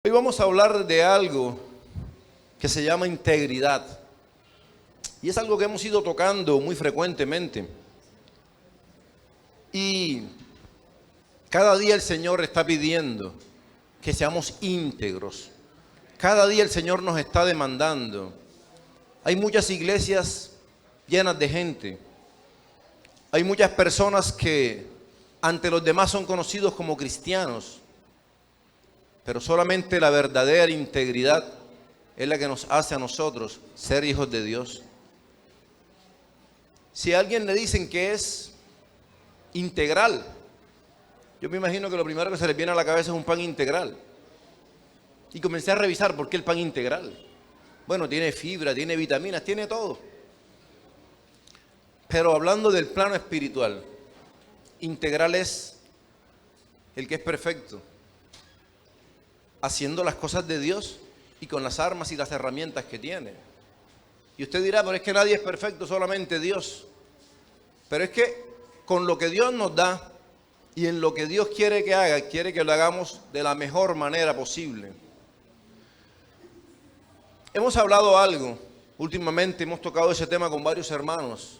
Hoy vamos a hablar de algo que se llama integridad. Y es algo que hemos ido tocando muy frecuentemente. Y cada día el Señor está pidiendo que seamos íntegros. Cada día el Señor nos está demandando. Hay muchas iglesias llenas de gente. Hay muchas personas que ante los demás son conocidos como cristianos. Pero solamente la verdadera integridad es la que nos hace a nosotros ser hijos de Dios. Si a alguien le dicen que es integral, yo me imagino que lo primero que se les viene a la cabeza es un pan integral. Y comencé a revisar por qué el pan integral. Bueno, tiene fibra, tiene vitaminas, tiene todo. Pero hablando del plano espiritual, integral es el que es perfecto, haciendo las cosas de Dios y con las armas y las herramientas que tiene. Y usted dirá, pero es que nadie es perfecto, solamente Dios. Pero es que con lo que Dios nos da y en lo que Dios quiere que haga, quiere que lo hagamos de la mejor manera posible. Hemos hablado algo, últimamente hemos tocado ese tema con varios hermanos,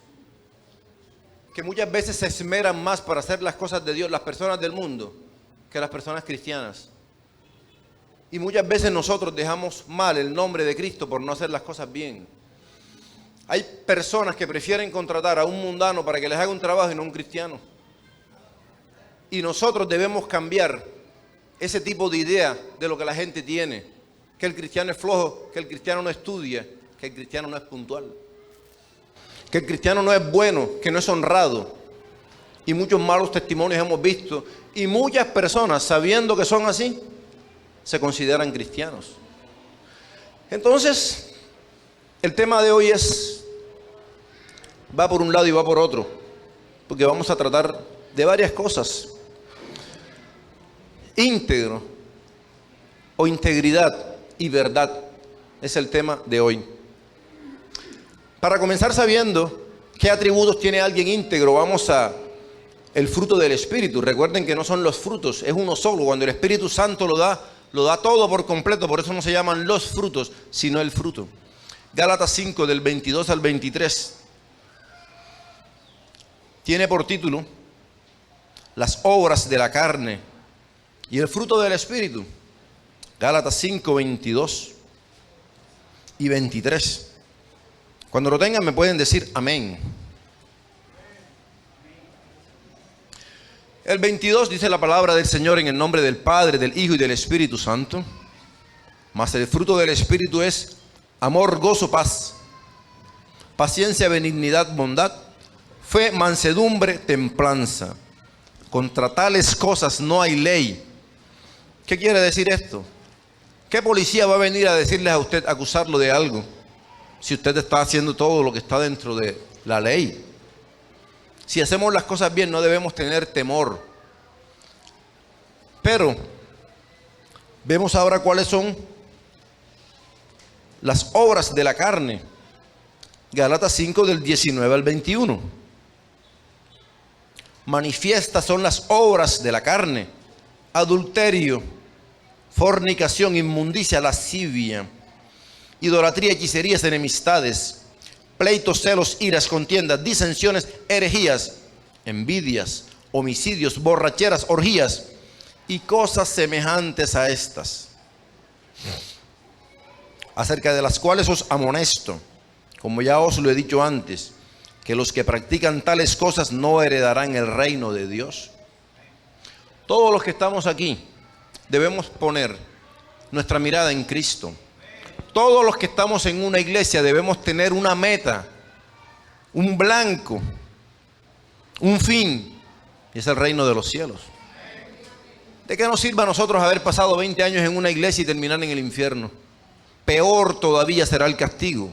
que muchas veces se esmeran más para hacer las cosas de Dios, las personas del mundo, que las personas cristianas. Y muchas veces nosotros dejamos mal el nombre de Cristo por no hacer las cosas bien. Hay personas que prefieren contratar a un mundano para que les haga un trabajo y no a un cristiano. Y nosotros debemos cambiar ese tipo de idea de lo que la gente tiene. Que el cristiano es flojo, que el cristiano no estudia, que el cristiano no es puntual. Que el cristiano no es bueno, que no es honrado. Y muchos malos testimonios hemos visto. Y muchas personas, sabiendo que son así, se consideran cristianos. Entonces, el tema de hoy va por un lado y va por otro, porque vamos a tratar de varias cosas. Íntegro o integridad y verdad es el tema de hoy. Para comenzar sabiendo qué atributos tiene alguien íntegro, vamos a el fruto del Espíritu. Recuerden que no son los frutos, es uno solo. Cuando el Espíritu Santo lo da todo por completo, por eso no se llaman los frutos, sino el fruto. Gálatas 5, del 22 al 23, tiene por título las obras de la carne y el fruto del Espíritu. Gálatas 5, 22 y 23. Cuando lo tengan me pueden decir amén. El 22 dice la palabra del Señor: en el nombre del Padre, del Hijo y del Espíritu Santo. Mas el fruto del Espíritu es amor, gozo, paz, paciencia, benignidad, bondad, fe, mansedumbre, templanza. Contra tales cosas no hay ley. ¿Qué quiere decir esto? ¿Qué policía va a venir a decirles a usted, acusarlo de algo, si usted está haciendo todo lo que está dentro de la ley? Si hacemos las cosas bien, no debemos tener temor. Pero vemos ahora cuáles son las obras de la carne. Gálatas 5, del 19 al 21. Manifiestas son las obras de la carne: adulterio, fornicación, inmundicia, lascivia, idolatría, hechicerías, enemistades, pleitos, celos, iras, contiendas, disensiones, herejías, envidias, homicidios, borracheras, orgías y cosas semejantes a estas, acerca de las cuales os amonesto, como ya os lo he dicho antes, que los que practican tales cosas no heredarán el reino de Dios. Todos los que estamos aquí debemos poner nuestra mirada en Cristo. Todos los que estamos en una iglesia debemos tener una meta, un blanco, un fin, y es el reino de los cielos. ¿De qué nos sirve a nosotros haber pasado 20 años en una iglesia y terminar en el infierno? Peor todavía será el castigo.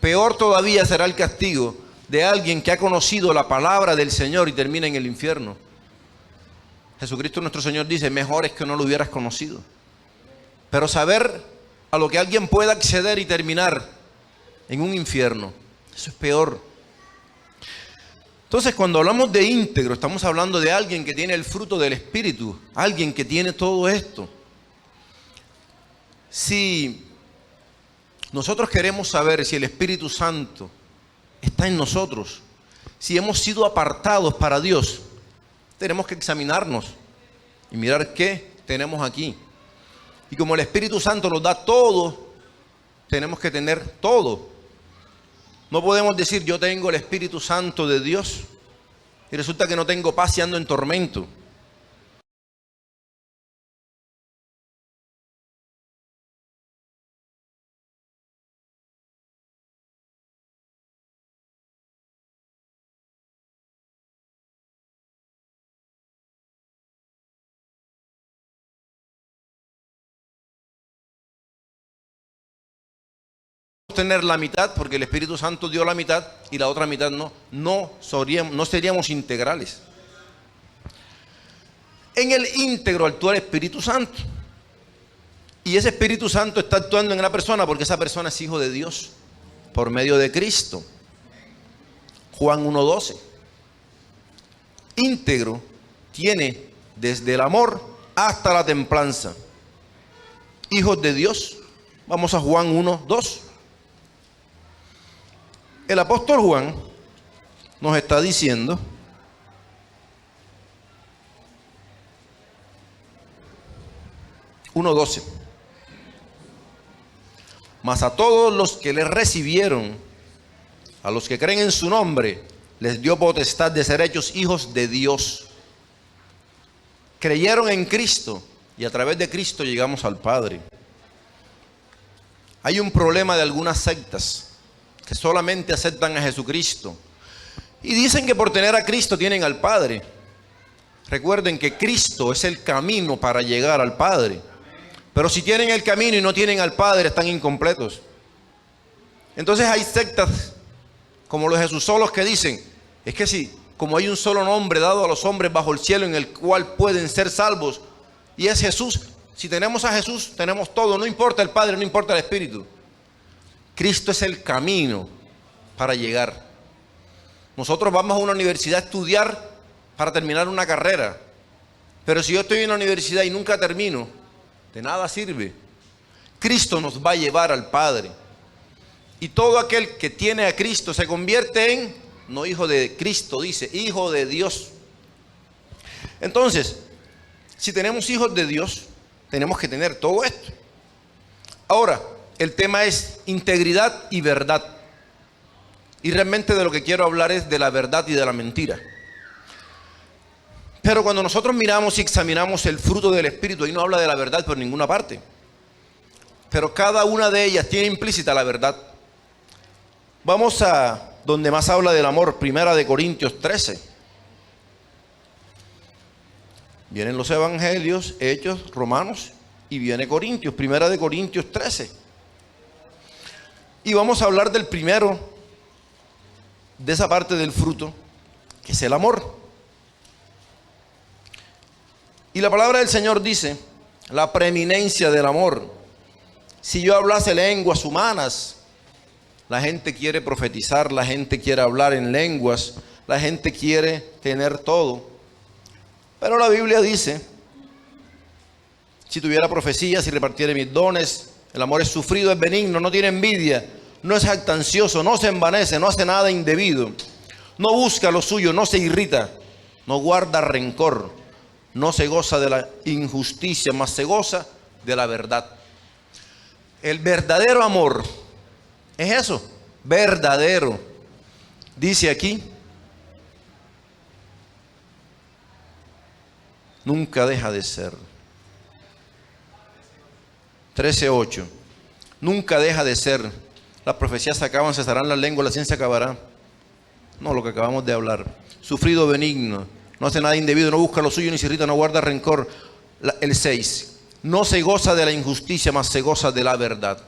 Peor todavía será el castigo de alguien que ha conocido la palabra del Señor y termina en el infierno. Jesucristo nuestro Señor dice: mejor es que no lo hubieras conocido. Pero saber a lo que alguien pueda acceder y terminar en un infierno, eso es peor. Entonces, cuando hablamos de íntegro, estamos hablando de alguien que tiene el fruto del Espíritu, alguien que tiene todo esto. Si nosotros queremos saber si el Espíritu Santo está en nosotros, si hemos sido apartados para Dios, tenemos que examinarnos y mirar qué tenemos aquí. Y como el Espíritu Santo nos da todo, tenemos que tener todo. No podemos decir yo tengo el Espíritu Santo de Dios y resulta que no tengo paz y ando en tormento. Tener la mitad porque el Espíritu Santo dio la mitad y la otra mitad no seríamos integrales. En el íntegro actúa el Espíritu Santo y ese Espíritu Santo está actuando en la persona porque esa persona es hijo de Dios por medio de Cristo. Juan 1:12. Íntegro tiene desde el amor hasta la templanza. Hijos de Dios. Vamos a Juan 1:2. El apóstol Juan nos está diciendo (1:12) mas a todos los que le recibieron, a los que creen en su nombre, les dio potestad de ser hechos hijos de Dios. Creyeron en Cristo y a través de Cristo llegamos al Padre. Hay un problema de algunas sectas que solamente aceptan a Jesucristo y dicen que por tener a Cristo tienen al Padre. Recuerden que Cristo es el camino para llegar al Padre, pero si tienen el camino y no tienen al Padre, están incompletos. Entonces hay sectas como los Jesusolos que dicen, es que si, como hay un solo nombre dado a los hombres bajo el cielo en el cual pueden ser salvos, y es Jesús, si tenemos a Jesús, tenemos todo, no importa el Padre, no importa el Espíritu. Cristo es el camino para llegar. Nosotros vamos a una universidad a estudiar para terminar una carrera. Pero si yo estoy en la universidad y nunca termino, de nada sirve. Cristo nos va a llevar al Padre. Y todo aquel que tiene a Cristo se convierte en, no hijo de Cristo, dice, hijo de Dios. Entonces, si tenemos hijos de Dios, tenemos que tener todo esto. Ahora, el tema es integridad y verdad. Y realmente de lo que quiero hablar es de la verdad y de la mentira. Pero cuando nosotros miramos y examinamos el fruto del Espíritu, ahí no habla de la verdad por ninguna parte. Pero cada una de ellas tiene implícita la verdad. Vamos a donde más habla del amor, 1 Corintios 13. Vienen los evangelios, Hechos, Romanos, y viene Corintios, 1 Corintios 13. Y vamos a hablar del primero, de esa parte del fruto, que es el amor. Y la palabra del Señor dice, la preeminencia del amor. Si yo hablase lenguas humanas, la gente quiere profetizar, la gente quiere hablar en lenguas, la gente quiere tener todo. Pero la Biblia dice, si tuviera profecía, si repartiera mis dones, el amor es sufrido, es benigno, no tiene envidia, no es jactancioso, no se envanece, no hace nada indebido, no busca lo suyo, no se irrita, no guarda rencor, no se goza de la injusticia, mas se goza de la verdad. El verdadero amor es eso, verdadero. Dice aquí, nunca deja de ser. 13:8. Nunca deja de ser. Las profecías se acaban, cesarán las lenguas, la ciencia acabará. No, lo que acabamos de hablar. Sufrido, benigno, no hace nada indebido, no busca lo suyo, ni se irrita, no guarda rencor. El 6. No se goza de la injusticia, mas se goza de la verdad.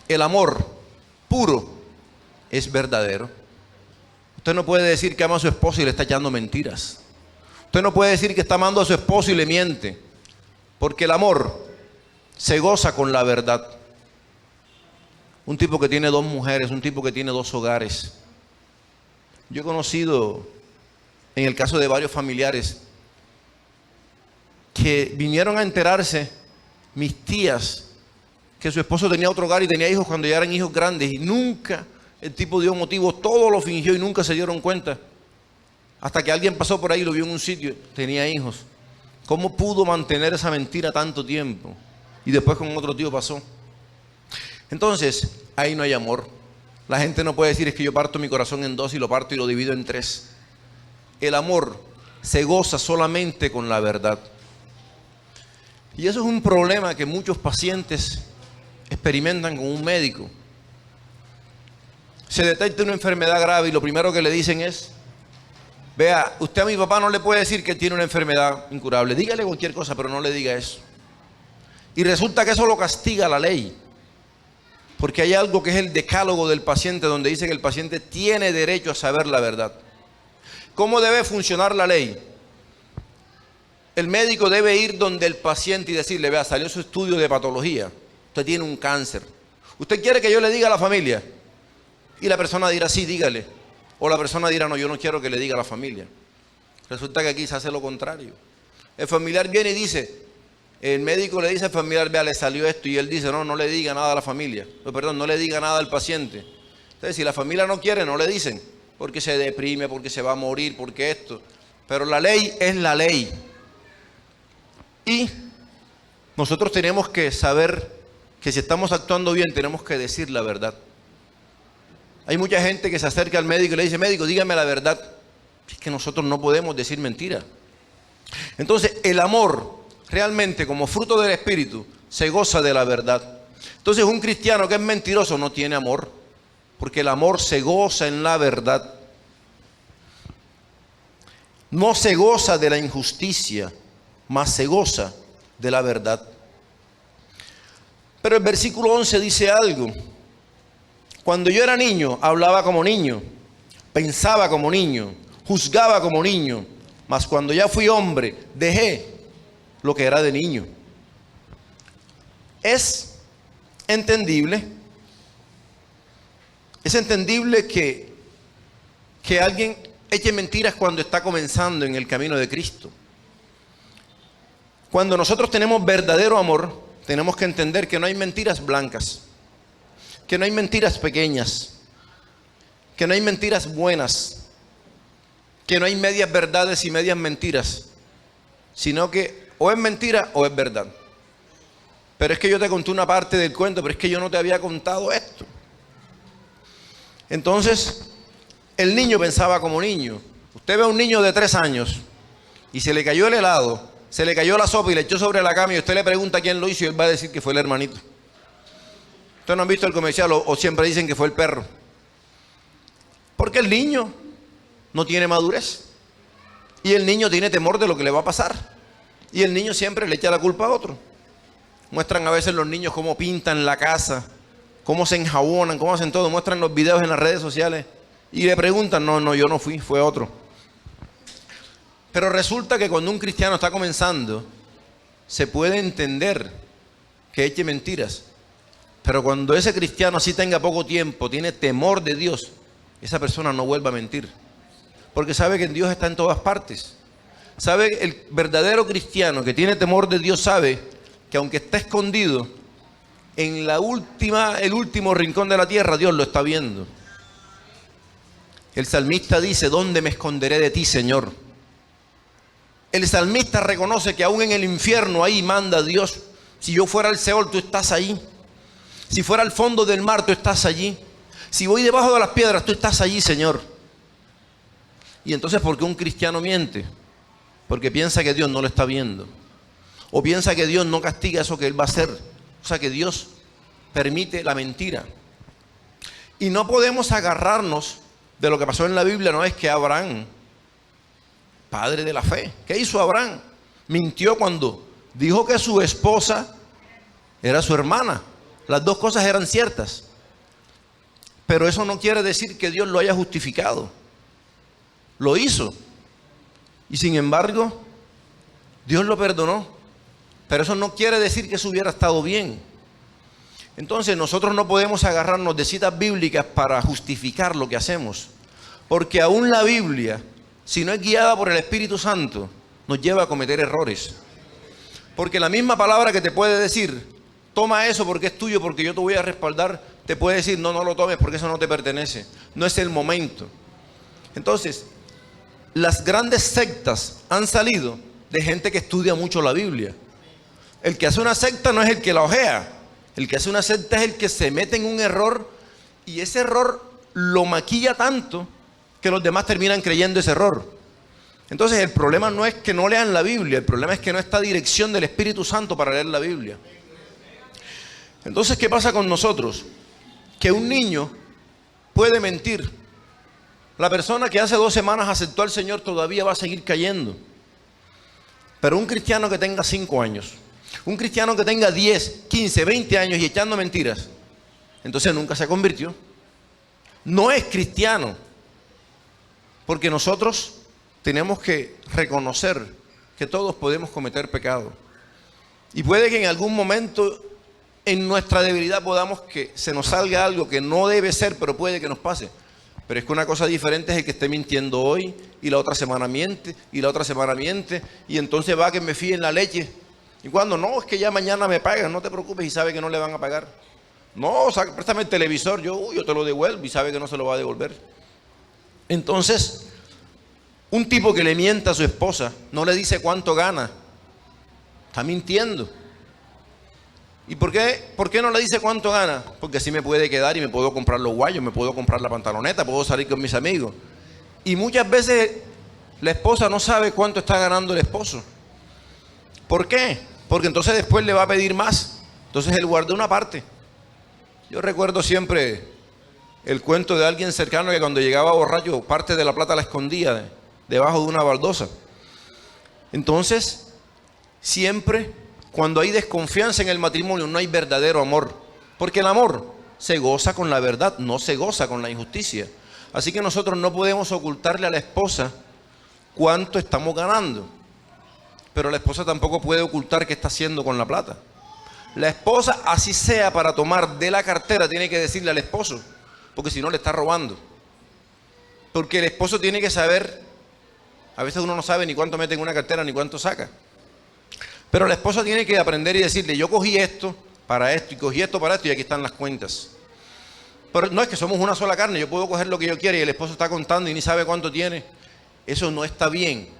El amor puro es verdadero. Usted no puede decir que ama a su esposo y le está echando mentiras. Usted no puede decir que está amando a su esposo y le miente. Porque el amor se goza con la verdad. Un tipo que tiene 2 mujeres, un tipo que tiene 2 hogares. Yo he conocido, en el caso de varios familiares, que vinieron a enterarse, mis tías, que su esposo tenía otro hogar y tenía hijos cuando ya eran hijos grandes y nunca el tipo dio motivo, todo lo fingió y nunca se dieron cuenta. Hasta que alguien pasó por ahí y lo vio en un sitio, tenía hijos. ¿Cómo pudo mantener esa mentira tanto tiempo? Y después con otro tío pasó. Entonces, ahí no hay amor. La gente no puede decir es que yo parto mi corazón en dos y lo parto y lo divido en tres. El amor se goza solamente con la verdad. Y eso es un problema que muchos pacientes experimentan con un médico. Se detecta una enfermedad grave y lo primero que le dicen es: vea, usted a mi papá no le puede decir que tiene una enfermedad incurable. Dígale cualquier cosa, pero no le diga eso. Y resulta que eso lo castiga la ley. Porque hay algo que es el decálogo del paciente, donde dice que el paciente tiene derecho a saber la verdad. ¿Cómo debe funcionar la ley? El médico debe ir donde el paciente y decirle: vea, salió su estudio de patología, usted tiene un cáncer. ¿Usted quiere que yo le diga a la familia? Y la persona dirá: sí, dígale. O la persona dirá: no, yo no quiero que le diga a la familia. Resulta que aquí se hace lo contrario. El familiar viene y dice, el médico le dice al familiar: vea, le salió esto, y él dice: no, no le diga nada a la familia. No le diga nada al paciente. Entonces, si la familia no quiere, no le dicen, porque se deprime, porque se va a morir, porque esto. Pero la ley es la ley. Y nosotros tenemos que saber que si estamos actuando bien, tenemos que decir la verdad. Hay mucha gente que se acerca al médico y le dice: médico, dígame la verdad. Es que nosotros no podemos decir mentira. Entonces, el amor realmente, como fruto del Espíritu, se goza de la verdad. Entonces, un cristiano que es mentiroso no tiene amor, porque el amor se goza en la verdad. No se goza de la injusticia, mas se goza de la verdad. Pero el versículo 11 dice algo. Cuando yo era niño, hablaba como niño, pensaba como niño, juzgaba como niño, mas cuando ya fui hombre, dejé lo que era de niño. Es entendible que alguien eche mentiras cuando está comenzando en el camino de Cristo. Cuando nosotros tenemos verdadero amor, tenemos que entender que no hay mentiras blancas, que no hay mentiras pequeñas, que no hay mentiras buenas, que no hay medias verdades y medias mentiras, sino que o es mentira o es verdad. Pero es que yo te conté una parte del cuento, pero es que yo no te había contado esto. Entonces, el niño pensaba como niño. Usted ve a un niño de 3 años y se le cayó el helado, se le cayó la sopa y le echó sobre la cama, y usted le pregunta quién lo hizo y él va a decir que fue el hermanito. Ustedes no han visto el comercial o siempre dicen que fue el perro. Porque el niño no tiene madurez. Y el niño tiene temor de lo que le va a pasar. Y el niño siempre le echa la culpa a otro. Muestran a veces los niños cómo pintan la casa, cómo se enjabonan, cómo hacen todo. Muestran los videos en las redes sociales y le preguntan: no, yo no fui, fue otro. Pero resulta que cuando un cristiano está comenzando, se puede entender que eche mentiras. Pero cuando ese cristiano así tenga poco tiempo, tiene temor de Dios, esa persona no vuelve a mentir. Porque sabe que Dios está en todas partes. Sabe, el verdadero cristiano que tiene temor de Dios sabe que aunque está escondido en el último rincón de la tierra, Dios lo está viendo. El salmista dice: ¿dónde me esconderé de ti, Señor? El salmista reconoce que aún en el infierno ahí manda Dios. Si yo fuera al Seol, tú estás ahí. Si fuera al fondo del mar, tú estás allí. Si voy debajo de las piedras, tú estás allí, Señor. Y entonces, ¿por qué un cristiano miente? Porque piensa que Dios no lo está viendo. O piensa que Dios no castiga eso que él va a hacer. O sea, que Dios permite la mentira. Y no podemos agarrarnos de lo que pasó en la Biblia. No es que Abraham, padre de la fe, ¿qué hizo Abraham? Mintió cuando dijo que su esposa era su hermana. Las dos cosas eran ciertas. Pero eso no quiere decir que Dios lo haya justificado. Lo hizo. Y sin embargo, Dios lo perdonó. Pero eso no quiere decir que eso hubiera estado bien. Entonces nosotros no podemos agarrarnos de citas bíblicas para justificar lo que hacemos. Porque aún la Biblia, si no es guiada por el Espíritu Santo, nos lleva a cometer errores. Porque la misma palabra que te puede decir: toma eso porque es tuyo, porque yo te voy a respaldar, te puede decir, no, no lo tomes porque eso no te pertenece. No es el momento. Entonces, las grandes sectas han salido de gente que estudia mucho la Biblia. El que hace una secta no es el que la ojea. El que hace una secta es el que se mete en un error y ese error lo maquilla tanto que los demás terminan creyendo ese error. Entonces el problema no es que no lean la Biblia, el problema es que no está dirección del Espíritu Santo para leer la Biblia. Entonces, ¿qué pasa con nosotros? Que un niño puede mentir. La persona que hace 2 semanas aceptó al Señor todavía va a seguir cayendo. Pero un cristiano que tenga 5 años, un cristiano que tenga 10, 15, 20 años y echando mentiras, entonces nunca se convirtió. No es cristiano. Porque nosotros tenemos que reconocer que todos podemos cometer pecado. Y puede que en algún momento en nuestra debilidad podamos que se nos salga algo que no debe ser, pero puede que nos pase. Pero es que una cosa diferente es el que esté mintiendo hoy y la otra semana miente y la otra semana miente y entonces va que me fíe en la leche. Y cuando no, es que ya mañana me pagan, no te preocupes y sabe que no le van a pagar. No, préstame el televisor, yo te lo devuelvo y sabe que no se lo va a devolver. Entonces, un tipo que le mienta a su esposa, no le dice cuánto gana, está mintiendo. ¿Y por qué no le dice cuánto gana? Porque así me puede quedar y me puedo comprar los guayos, me puedo comprar la pantaloneta, puedo salir con mis amigos. Y muchas veces la esposa no sabe cuánto está ganando el esposo. ¿Por qué? Porque entonces después le va a pedir más. Entonces él guarda una parte. Yo recuerdo siempre el cuento de alguien cercano que cuando llegaba borracho, parte de la plata la escondía debajo de una baldosa. Entonces, siempre cuando hay desconfianza en el matrimonio no hay verdadero amor. Porque el amor se goza con la verdad, no se goza con la injusticia. Así que nosotros no podemos ocultarle a la esposa cuánto estamos ganando. Pero la esposa tampoco puede ocultar qué está haciendo con la plata. La esposa, así sea para tomar de la cartera, tiene que decirle al esposo, porque si no le está robando. Porque el esposo tiene que saber, a veces uno no sabe ni cuánto mete en una cartera ni cuánto saca. Pero la esposa tiene que aprender y decirle, yo cogí esto para esto y cogí esto para esto y aquí están las cuentas. Pero no es que somos una sola carne, yo puedo coger lo que yo quiera y el esposo está contando y ni sabe cuánto tiene. Eso no está bien.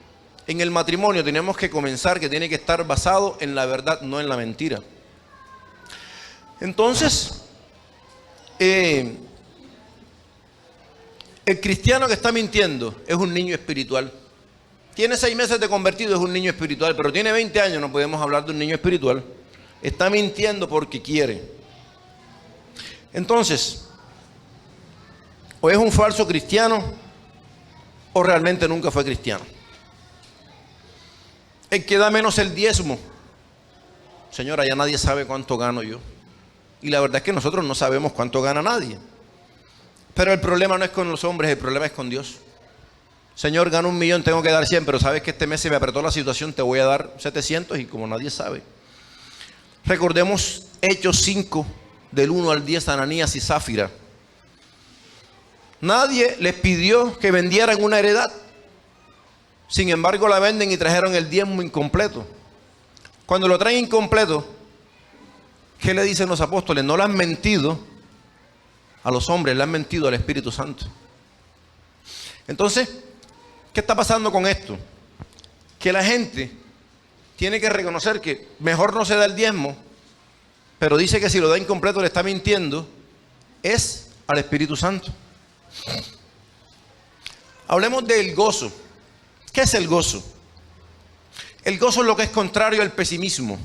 En el matrimonio tenemos que comenzar que tiene que estar basado en la verdad, no en la mentira. Entonces, el cristiano que está mintiendo es un niño espiritual. Tiene 6 meses de convertido, es un niño espiritual, pero tiene 20 años, no podemos hablar de un niño espiritual. Está mintiendo porque quiere. Entonces, o es un falso cristiano o realmente nunca fue cristiano. El que da menos el diezmo, señora, ya nadie sabe cuánto gano yo. Y la verdad es que nosotros no sabemos cuánto gana nadie. Pero el problema no es con los hombres, el problema es con Dios. Señor, gano 1 millón, tengo que dar 100, pero sabes que este mes se me apretó la situación, te voy a dar 700 y como nadie sabe. Recordemos Hechos 5, del 1 al 10, Ananías y Zafira. Nadie les pidió que vendieran una heredad. Sin embargo, la venden y trajeron el diezmo incompleto. Cuando lo traen incompleto, ¿qué le dicen los apóstoles? No le han mentido a los hombres, le han mentido al Espíritu Santo. Entonces, ¿qué está pasando con esto? Que la gente tiene que reconocer que mejor no se da el diezmo, pero dice que si lo da incompleto le está mintiendo, es al Espíritu Santo. Hablemos del gozo. ¿Qué es el gozo? El gozo es lo que es contrario al pesimismo.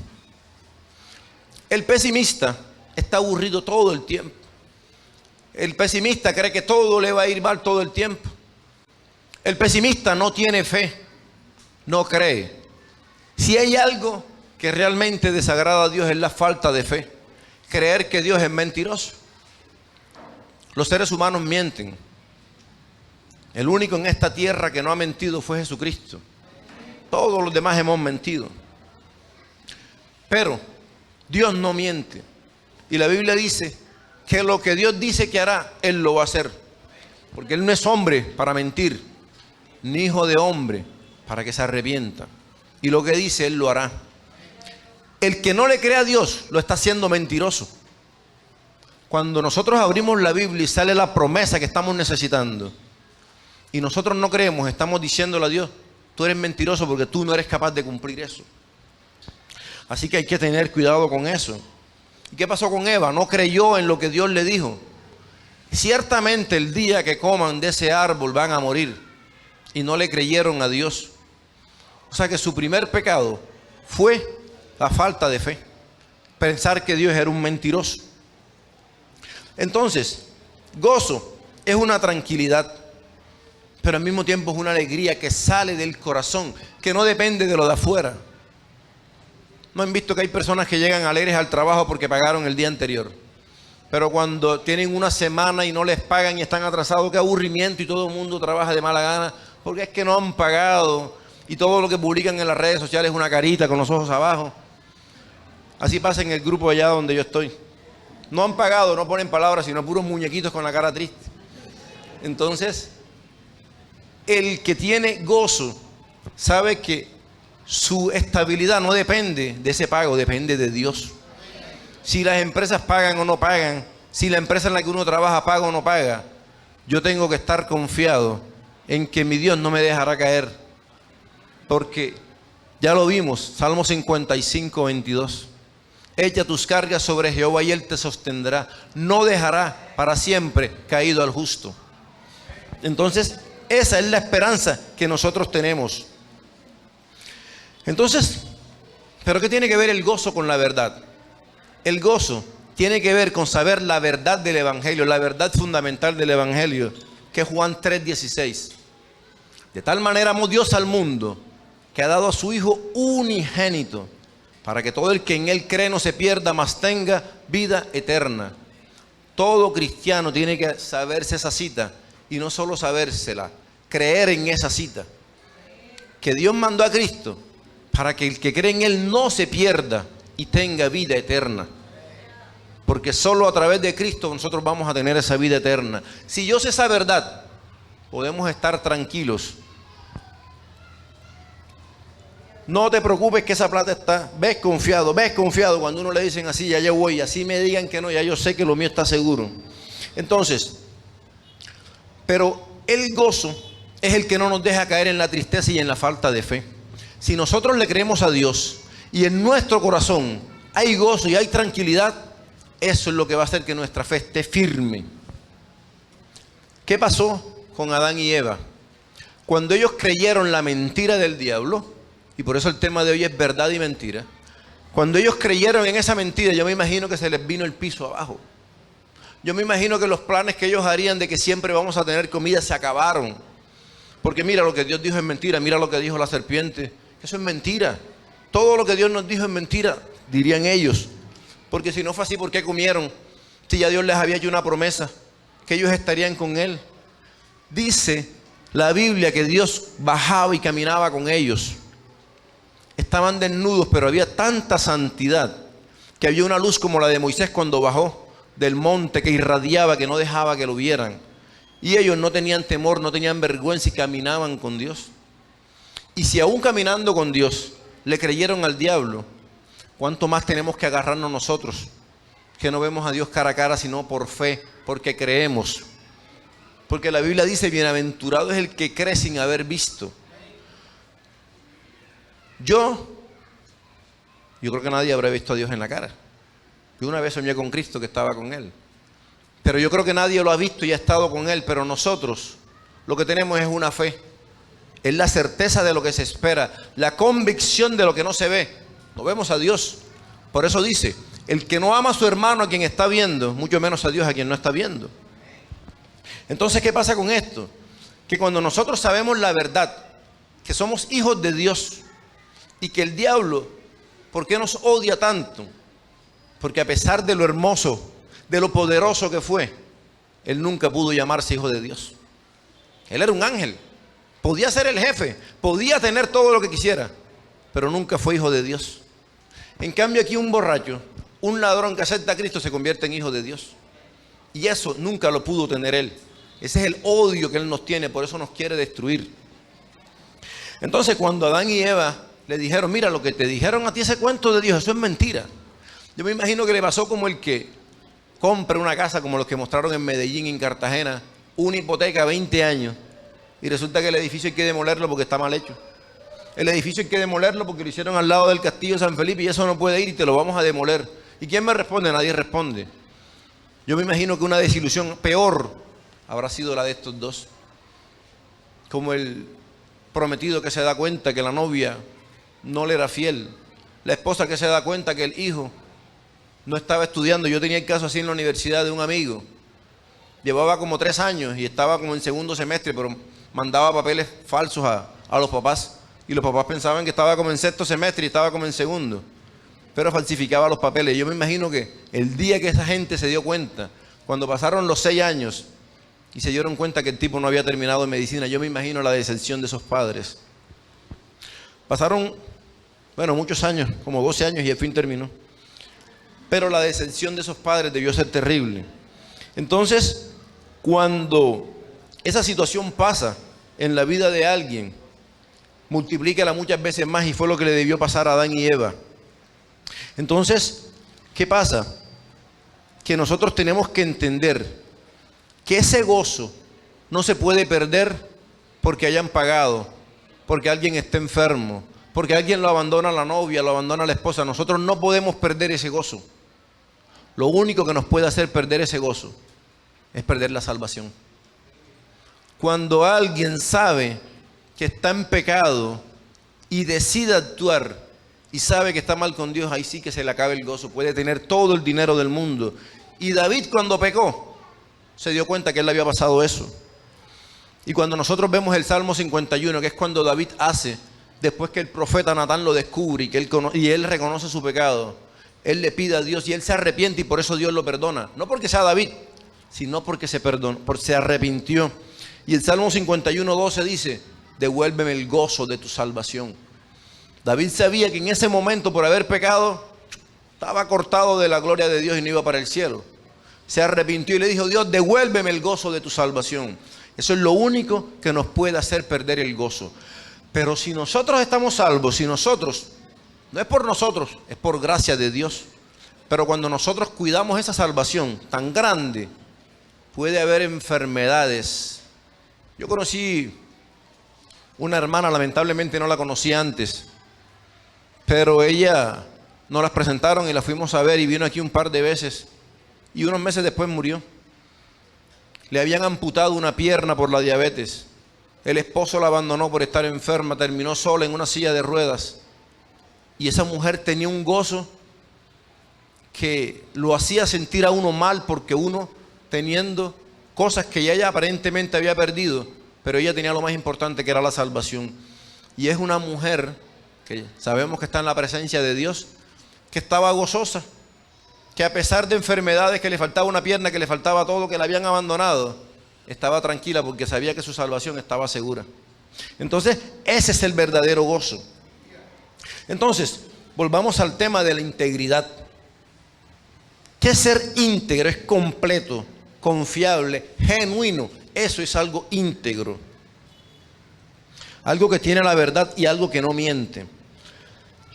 El pesimista está aburrido todo el tiempo. El pesimista cree que todo le va a ir mal todo el tiempo. El pesimista no tiene fe, no cree. Si hay algo que realmente desagrada a Dios es la falta de fe. Creer que Dios es mentiroso. Los seres humanos mienten. El único en esta tierra que no ha mentido fue Jesucristo. Todos los demás hemos mentido. Pero Dios no miente. Y la Biblia dice que lo que Dios dice que hará, Él lo va a hacer. Porque Él no es hombre para mentir, ni hijo de hombre para que se arrepienta. Y lo que dice, Él lo hará. El que no le cree a Dios lo está haciendo mentiroso. Cuando nosotros abrimos la Biblia y sale la promesa que estamos necesitando y nosotros no creemos, estamos diciéndole a Dios: tú eres mentiroso porque tú no eres capaz de cumplir eso. Así que hay que tener cuidado con eso. ¿Y qué pasó con Eva? No creyó en lo que Dios le dijo. Ciertamente el día que coman de ese árbol van a morir. Y no le creyeron a Dios. O sea que su primer pecado fue la falta de fe. Pensar que Dios era un mentiroso. Entonces, gozo es una tranquilidad, pero al mismo tiempo es una alegría que sale del corazón, que no depende de lo de afuera. ¿No han visto que hay personas que llegan alegres al trabajo porque pagaron el día anterior? Pero cuando tienen una semana y no les pagan y están atrasados, qué aburrimiento, y todo el mundo trabaja de mala gana porque es que no han pagado, y todo lo que publican en las redes sociales es una carita con los ojos abajo. Así pasa en el grupo allá donde yo estoy. No han pagado, no ponen palabras, sino puros muñequitos con la cara triste. Entonces, el que tiene gozo sabe que su estabilidad no depende de ese pago, depende de Dios. Si las empresas pagan o no pagan, si la empresa en la que uno trabaja paga o no paga, yo tengo que estar confiado en que mi Dios no me dejará caer. Porque ya lo vimos, Salmo 55, 22. Echa tus cargas sobre Jehová y Él te sostendrá. No dejará para siempre caído al justo. Entonces, esa es la esperanza que nosotros tenemos. Entonces, ¿pero qué tiene que ver el gozo con la verdad? El gozo tiene que ver con saber la verdad del Evangelio, la verdad fundamental del Evangelio, que es Juan 3:16. De tal manera amó Dios al mundo, que ha dado a su Hijo unigénito, para que todo el que en Él cree no se pierda, mas tenga vida eterna. Todo cristiano tiene que saberse esa cita, y no solo sabérsela, creer en esa cita. Que Dios mandó a Cristo para que el que cree en Él no se pierda y tenga vida eterna. Porque solo a través de Cristo nosotros vamos a tener esa vida eterna. Si yo sé esa verdad, podemos estar tranquilos. No te preocupes que esa plata está. Ves confiado. Cuando uno le dicen así, ya yo voy, así me digan que no, ya yo sé que lo mío está seguro. Entonces, pero el gozo es el que no nos deja caer en la tristeza y en la falta de fe. Si nosotros le creemos a Dios y en nuestro corazón hay gozo y hay tranquilidad, eso es lo que va a hacer que nuestra fe esté firme. ¿Qué pasó con Adán y Eva? Cuando ellos creyeron la mentira del diablo, y por eso el tema de hoy es verdad y mentira. Cuando ellos creyeron en esa mentira, yo me imagino que se les vino el piso abajo. Yo me imagino que los planes que ellos harían de que siempre vamos a tener comida se acabaron. Porque mira, lo que Dios dijo es mentira, mira lo que dijo la serpiente, eso es mentira. Todo lo que Dios nos dijo es mentira, dirían ellos. Porque si no fue así, ¿por qué comieron? Si ya Dios les había hecho una promesa, que ellos estarían con Él. Dice la Biblia que Dios bajaba y caminaba con ellos. Estaban desnudos, pero había tanta santidad que había una luz como la de Moisés cuando bajó del monte, que irradiaba, que no dejaba que lo vieran. Y ellos no tenían temor, no tenían vergüenza y caminaban con Dios. Y si aún caminando con Dios le creyeron al diablo, ¿cuánto más tenemos que agarrarnos nosotros? Que no vemos a Dios cara a cara, sino por fe, porque creemos. Porque la Biblia dice, bienaventurado es el que cree sin haber visto. Yo creo que nadie habrá visto a Dios en la cara. Yo una vez soñé con Cristo que estaba con Él. Pero yo creo que nadie lo ha visto y ha estado con Él. Pero nosotros lo que tenemos es una fe. Es la certeza de lo que se espera. La convicción de lo que no se ve. No vemos a Dios. Por eso dice, el que no ama a su hermano a quien está viendo, mucho menos a Dios a quien no está viendo. Entonces, ¿qué pasa con esto? Que cuando nosotros sabemos la verdad, que somos hijos de Dios, y que el diablo, ¿por qué nos odia tanto? Porque a pesar de lo hermoso, de lo poderoso que fue, él nunca pudo llamarse hijo de Dios. Él era un ángel, podía ser el jefe, podía tener todo lo que quisiera, pero nunca fue hijo de Dios. En cambio aquí un borracho, un ladrón que acepta a Cristo se convierte en hijo de Dios. Y eso nunca lo pudo tener él. Ese es el odio que él nos tiene, por eso nos quiere destruir. Entonces cuando Adán y Eva le dijeron, mira, lo que te dijeron a ti ese cuento de Dios, eso es mentira. Yo me imagino que le pasó como el que compra una casa como los que mostraron en Medellín, en Cartagena, una hipoteca 20 años y resulta que el edificio hay que demolerlo porque está mal hecho. El edificio hay que demolerlo porque lo hicieron al lado del castillo de San Felipe y eso no puede ir y te lo vamos a demoler. ¿Y quién me responde? Nadie responde. Yo me imagino que una desilusión peor habrá sido la de estos dos. Como el prometido que se da cuenta que la novia no le era fiel. La esposa que se da cuenta que el hijo no estaba estudiando. Yo tenía el caso así en la universidad de un amigo. Llevaba como 3 años y estaba como en segundo semestre, pero mandaba papeles falsos a los papás. Y los papás pensaban que estaba como en sexto semestre y estaba como en segundo. Pero falsificaba los papeles. Yo me imagino que el día que esa gente se dio cuenta, cuando pasaron los 6 años y se dieron cuenta que el tipo no había terminado en medicina, yo me imagino la decepción de esos padres. Pasaron, muchos años, como 12 años y al fin terminó. Pero la decepción de esos padres debió ser terrible. Entonces, cuando esa situación pasa en la vida de alguien, multiplícala muchas veces más y fue lo que le debió pasar a Adán y Eva. Entonces, ¿qué pasa? Que nosotros tenemos que entender que ese gozo no se puede perder porque hayan pagado, porque alguien esté enfermo, porque alguien lo abandona a la novia, lo abandona a la esposa. Nosotros no podemos perder ese gozo. Lo único que nos puede hacer perder ese gozo es perder la salvación. Cuando alguien sabe que está en pecado y decide actuar y sabe que está mal con Dios, ahí sí que se le acaba el gozo. Puede tener todo el dinero del mundo. Y David, cuando pecó, se dio cuenta que él le había pasado eso. Y cuando nosotros vemos el Salmo 51, que es cuando David hace, después que el profeta Natán lo descubre y él reconoce su pecado, él le pide a Dios y él se arrepiente y por eso Dios lo perdona. No porque sea David, sino porque se arrepintió. Y el Salmo 51:12 dice, devuélveme el gozo de tu salvación. David sabía que en ese momento, por haber pecado, estaba cortado de la gloria de Dios y no iba para el cielo. Se arrepintió y le dijo, Dios, devuélveme el gozo de tu salvación. Eso es lo único que nos puede hacer perder el gozo. Pero si nosotros estamos salvos, no es por nosotros, es por gracia de Dios. Pero cuando nosotros cuidamos esa salvación tan grande, puede haber enfermedades. Yo conocí una hermana, lamentablemente no la conocí antes, pero ella nos las presentaron y la fuimos a ver y vino aquí un par de veces y unos meses después murió. Le habían amputado una pierna por la diabetes. El esposo la abandonó por estar enferma, terminó sola en una silla de ruedas. Y esa mujer tenía un gozo que lo hacía sentir a uno mal porque uno teniendo cosas que ella aparentemente había perdido, pero ella tenía lo más importante que era la salvación. Y es una mujer que sabemos que está en la presencia de Dios, que estaba gozosa, que a pesar de enfermedades, que le faltaba una pierna, que le faltaba todo, que la habían abandonado, estaba tranquila porque sabía que su salvación estaba segura. Entonces, ese es el verdadero gozo. Entonces, volvamos al tema de la integridad. ¿Qué es ser íntegro? Es completo, confiable, genuino. Eso es algo íntegro. Algo que tiene la verdad y algo que no miente.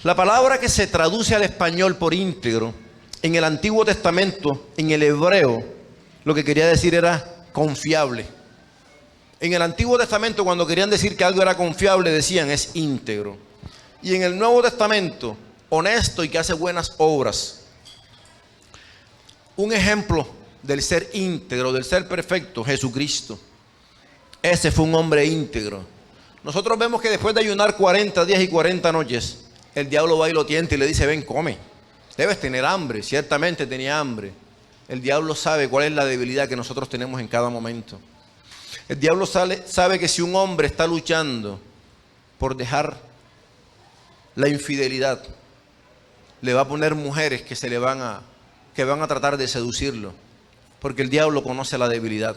La palabra que se traduce al español por íntegro, en el Antiguo Testamento, en el hebreo, lo que quería decir era confiable. En el Antiguo Testamento, cuando querían decir que algo era confiable, decían es íntegro. Y en el Nuevo Testamento, honesto y que hace buenas obras. Un ejemplo del ser íntegro, del ser perfecto, Jesucristo. Ese fue un hombre íntegro. Nosotros vemos que después de ayunar 40 días y 40 noches, el diablo va y lo tienta y le dice, ven, come. Debes tener hambre. Ciertamente tenía hambre. El diablo sabe cuál es la debilidad que nosotros tenemos en cada momento. El diablo sabe que si un hombre está luchando por dejar la infidelidad, le va a poner mujeres que van a tratar de seducirlo, porque el diablo conoce la debilidad.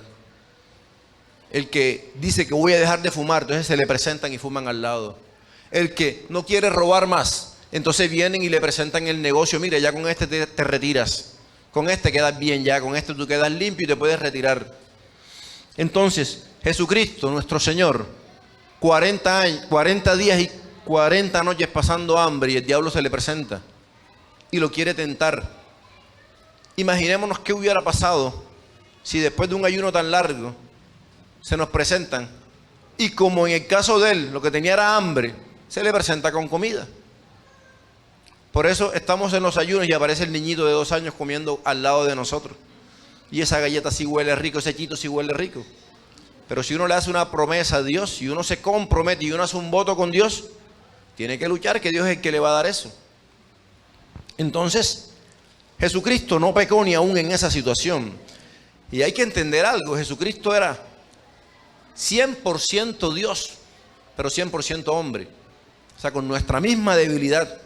El que dice que voy a dejar de fumar, entonces se le presentan y fuman al lado. El que no quiere robar más, entonces vienen y le presentan el negocio. Mire, ya con este te retiras, con este quedas bien, ya con este tú quedas limpio y te puedes retirar. Entonces, Jesucristo, nuestro Señor, 40 días y 40 noches pasando hambre y el diablo se le presenta y lo quiere tentar. Imaginémonos qué hubiera pasado si después de un ayuno tan largo se nos presentan y, como en el caso de él, lo que tenía era hambre, se le presenta con comida. Por eso estamos en los ayunos y aparece el niñito de 2 años comiendo al lado de nosotros. Y esa galleta sí huele rico, ese chito sí huele rico. Pero si uno le hace una promesa a Dios, si uno se compromete y uno hace un voto con Dios, tiene que luchar, que Dios es el que le va a dar eso. Entonces, Jesucristo no pecó ni aún en esa situación. Y hay que entender algo, Jesucristo era 100% Dios, pero 100% hombre. O sea, con nuestra misma debilidad.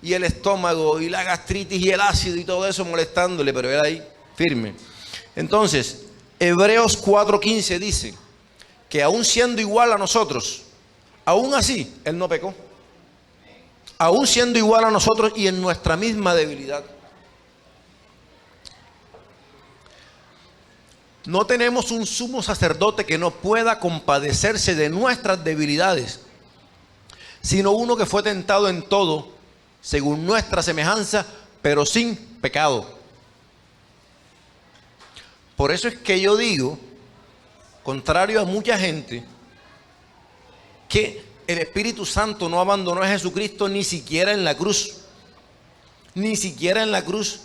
Y el estómago, y la gastritis, y el ácido, y todo eso molestándole, pero él ahí, firme. Entonces, Hebreos 4:15 dice que aún siendo igual a nosotros, aún así, él no pecó. Aún siendo igual a nosotros y en nuestra misma debilidad. No tenemos un sumo sacerdote que no pueda compadecerse de nuestras debilidades, sino uno que fue tentado en todo, según nuestra semejanza, pero sin pecado. Por eso es que yo digo, contrario a mucha gente, que el Espíritu Santo no abandonó a Jesucristo ni siquiera en la cruz. Ni siquiera en la cruz.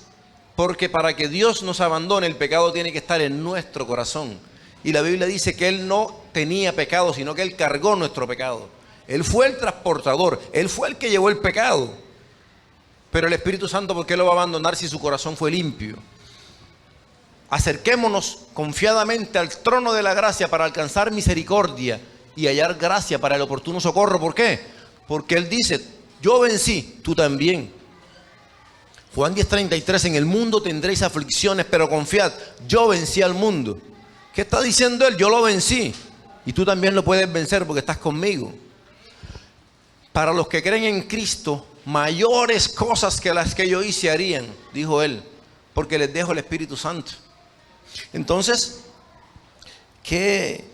Porque para que Dios nos abandone, el pecado tiene que estar en nuestro corazón. Y la Biblia dice que Él no tenía pecado, sino que Él cargó nuestro pecado. Él fue el transportador, Él fue el que llevó el pecado. Pero el Espíritu Santo, ¿por qué lo va a abandonar si su corazón fue limpio? Acerquémonos confiadamente al trono de la gracia para alcanzar misericordia y hallar gracia para el oportuno socorro. ¿Por qué? Porque Él dice, yo vencí, tú también. Juan 10:33, en el mundo tendréis aflicciones, pero confiad, yo vencí al mundo. ¿Qué está diciendo Él? Yo lo vencí. Y tú también lo puedes vencer porque estás conmigo. Para los que creen en Cristo, mayores cosas que las que yo hice harían, dijo Él, porque les dejo el Espíritu Santo. Entonces, qué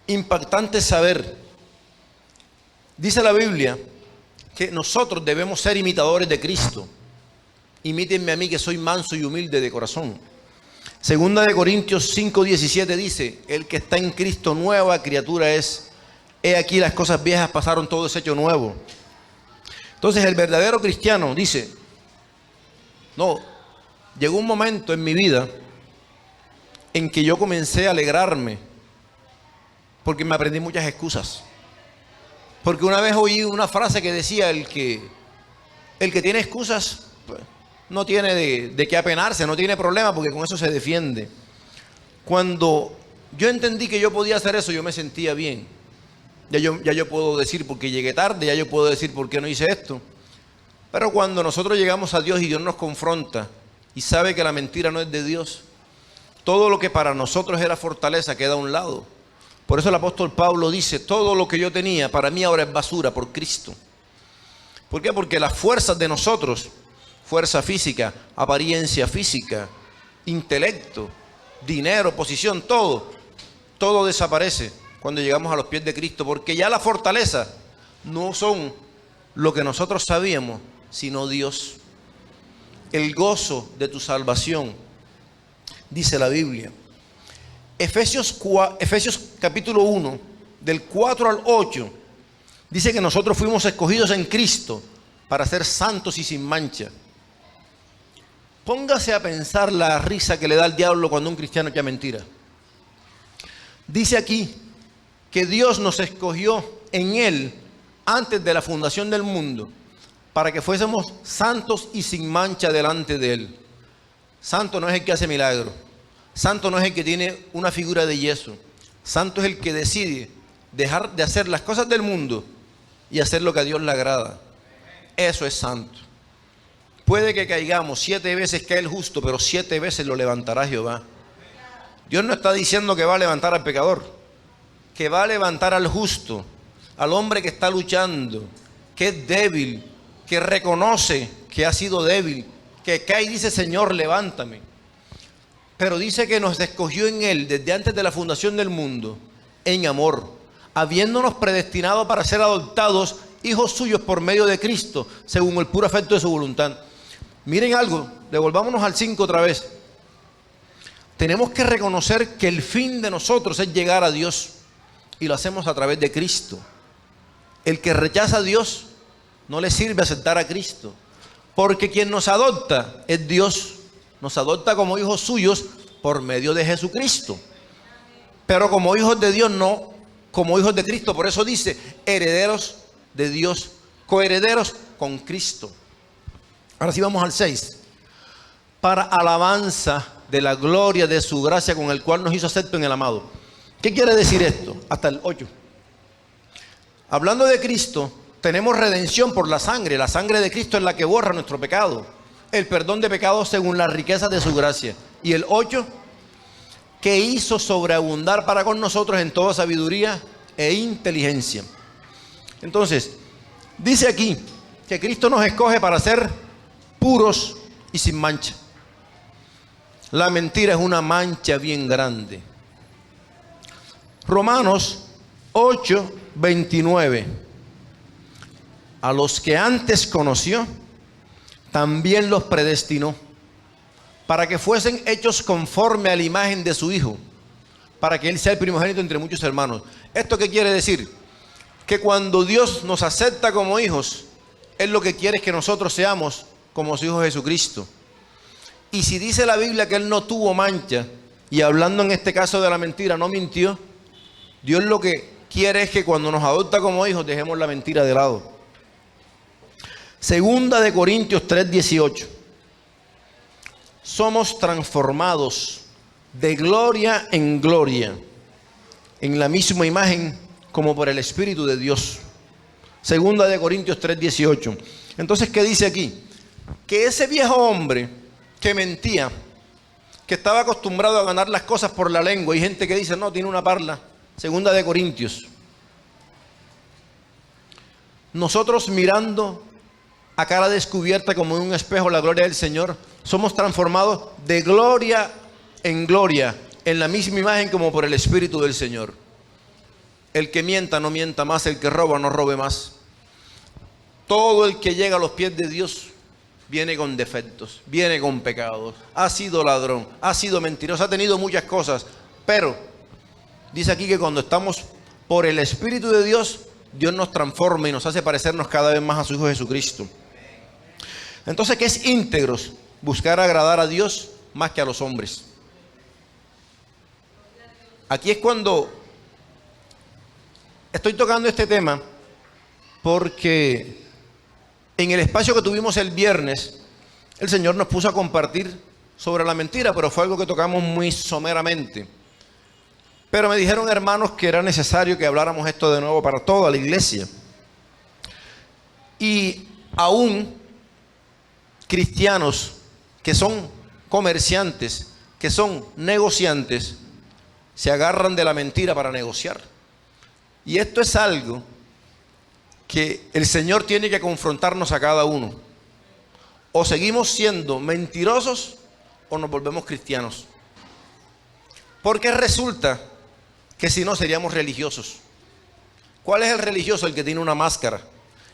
impactante saber. Dice la Biblia que nosotros debemos ser imitadores de Cristo. Imítenme a mí, que soy manso y humilde de corazón. Segunda de Corintios 5:17 dice, el que está en Cristo nueva criatura es. He aquí las cosas viejas pasaron, todo es hecho nuevo. Entonces el verdadero cristiano dice, no, llegó un momento en mi vida en que yo comencé a alegrarme porque me aprendí muchas excusas. Porque una vez oí una frase que decía, el que tiene excusas, pues, no tiene de qué apenarse, no tiene problema, porque con eso se defiende. Cuando yo entendí que yo podía hacer eso, yo me sentía bien. Ya yo puedo decir por qué llegué tarde, ya yo puedo decir por qué no hice esto. Pero cuando nosotros llegamos a Dios y Dios nos confronta y sabe que la mentira no es de Dios, todo lo que para nosotros era fortaleza queda a un lado. Por eso el apóstol Pablo dice, todo lo que yo tenía para mí ahora es basura por Cristo. ¿Por qué? Porque las fuerzas de nosotros, fuerza física, apariencia física, intelecto, dinero, posición, todo desaparece cuando llegamos a los pies de Cristo, porque ya la fortaleza no son lo que nosotros sabíamos, sino Dios. El gozo de tu salvación, dice la Biblia. Efesios capítulo 1, del 4 al 8, dice que nosotros fuimos escogidos en Cristo para ser santos y sin mancha. Póngase a pensar la risa que le da al diablo cuando un cristiano echa mentira. Dice aquí que Dios nos escogió en Él antes de la fundación del mundo para que fuésemos santos y sin mancha delante de Él. Santo no es el que hace milagros. Santo no es el que tiene una figura de yeso. Santo es el que decide dejar de hacer las cosas del mundo y hacer lo que a Dios le agrada. Eso es santo. Puede que caigamos 7 veces, cae el justo, pero 7 veces lo levantará Jehová. Dios no está diciendo que va a levantar al pecador, que va a levantar al justo, al hombre que está luchando, que es débil, que reconoce que ha sido débil, que cae y dice, Señor, levántame. Pero dice que nos escogió en Él desde antes de la fundación del mundo, en amor, habiéndonos predestinado para ser adoptados hijos suyos por medio de Cristo, según el puro afecto de su voluntad. Miren algo, devolvámonos al 5 otra vez. Tenemos que reconocer que el fin de nosotros es llegar a Dios, y lo hacemos a través de Cristo. El que rechaza a Dios no le sirve aceptar a Cristo, porque quien nos adopta es Dios. Nos adopta como hijos suyos por medio de Jesucristo, pero como hijos de Dios, no como hijos de Cristo. Por eso dice, herederos de Dios, coherederos con Cristo. Ahora sí vamos al 6. Para alabanza de la gloria de su gracia, con el cual nos hizo acepto en el amado. ¿Qué quiere decir esto? Hasta el 8. Hablando de Cristo, tenemos redención por la sangre. La sangre de Cristo es la que borra nuestro pecado. El perdón de pecados según la riqueza de su gracia. Y el 8, que hizo sobreabundar para con nosotros en toda sabiduría e inteligencia. Entonces, dice aquí que Cristo nos escoge para ser puros y sin mancha. La mentira es una mancha bien grande. Romanos 8:29. A los que antes conoció, también los predestinó, para que fuesen hechos conforme a la imagen de su Hijo, para que Él sea el primogénito entre muchos hermanos. ¿Esto qué quiere decir? Que cuando Dios nos acepta como hijos, Él lo que quiere es que nosotros seamos como su Hijo Jesucristo. Y si dice la Biblia que Él no tuvo mancha, y hablando en este caso de la mentira, no mintió, Dios lo que quiere es que cuando nos adopta como hijos, dejemos la mentira de lado. Segunda de Corintios 3:18. Somos transformados de gloria en gloria, en la misma imagen como por el Espíritu de Dios. Segunda de Corintios 3:18. Entonces, ¿qué dice aquí? Que ese viejo hombre que mentía, que estaba acostumbrado a ganar las cosas por la lengua, hay gente que dice, no, tiene una parla. Segunda de Corintios. Nosotros mirando a cara descubierta como en un espejo la gloria del Señor, somos transformados de gloria en gloria, en la misma imagen como por el Espíritu del Señor. El que mienta no mienta más, el que roba no robe más. Todo el que llega a los pies de Dios viene con defectos, viene con pecados, ha sido ladrón, ha sido mentiroso, ha tenido muchas cosas, pero dice aquí que cuando estamos por el Espíritu de Dios, Dios nos transforma y nos hace parecernos cada vez más a su Hijo Jesucristo. Entonces, ¿qué es íntegros? Buscar agradar a Dios más que a los hombres. Aquí es cuando estoy tocando este tema, porque en el espacio que tuvimos el viernes, el Señor nos puso a compartir sobre la mentira, pero fue algo que tocamos muy someramente. Pero me dijeron, hermanos, que era necesario que habláramos esto de nuevo para toda la iglesia. Y aún cristianos que son comerciantes, que son negociantes, se agarran de la mentira para negociar. Y esto es algo que el Señor tiene que confrontarnos a cada uno. O seguimos siendo mentirosos o nos volvemos cristianos. Porque resulta que si no seríamos religiosos. ¿Cuál es el religioso? El que tiene una máscara,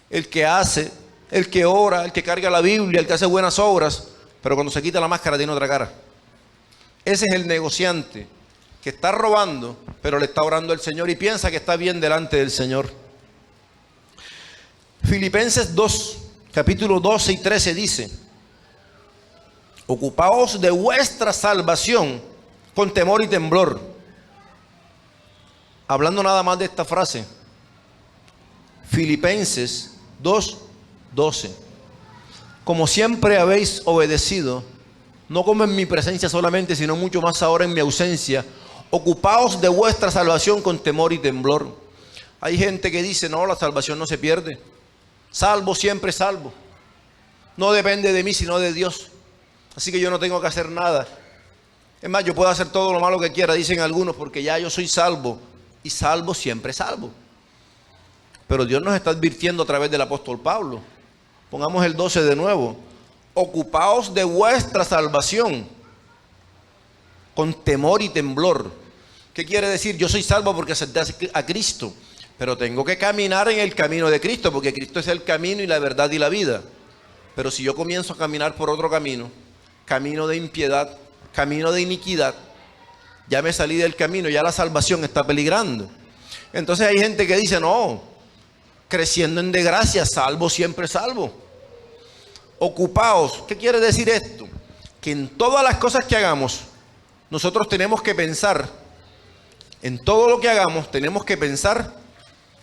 el que hace, el que ora, el que carga la Biblia, el que hace buenas obras, pero cuando se quita la máscara tiene otra cara. Ese es el negociante que está robando, pero le está orando al Señor y piensa que está bien delante del Señor. Filipenses 2, capítulo 12 y 13 dice: ocupaos de vuestra salvación con temor y temblor. Hablando nada más de esta frase, Filipenses 2:12. Como siempre habéis obedecido, no como en mi presencia solamente, sino mucho más ahora en mi ausencia, ocupaos de vuestra salvación con temor y temblor. Hay gente que dice, no, la salvación no se pierde. Salvo, siempre salvo. No depende de mí, sino de Dios. Así que yo no tengo que hacer nada. Es más, yo puedo hacer todo lo malo que quiera, dicen algunos, porque ya yo soy salvo. Y salvo, siempre salvo. Pero Dios nos está advirtiendo a través del apóstol Pablo. Pongamos el 12 de nuevo. Ocupaos de vuestra salvación con temor y temblor. ¿Qué quiere decir? Yo soy salvo porque acepté a Cristo. Pero tengo que caminar en el camino de Cristo, porque Cristo es el camino y la verdad y la vida. Pero si yo comienzo a caminar por otro camino, camino de impiedad, camino de iniquidad, ya me salí del camino, ya la salvación está peligrando. Entonces hay gente que dice, no, creciendo en desgracia, salvo siempre salvo. Ocupaos, ¿qué quiere decir esto? Que en todas las cosas que hagamos, nosotros tenemos que pensar, en todo lo que hagamos, tenemos que pensar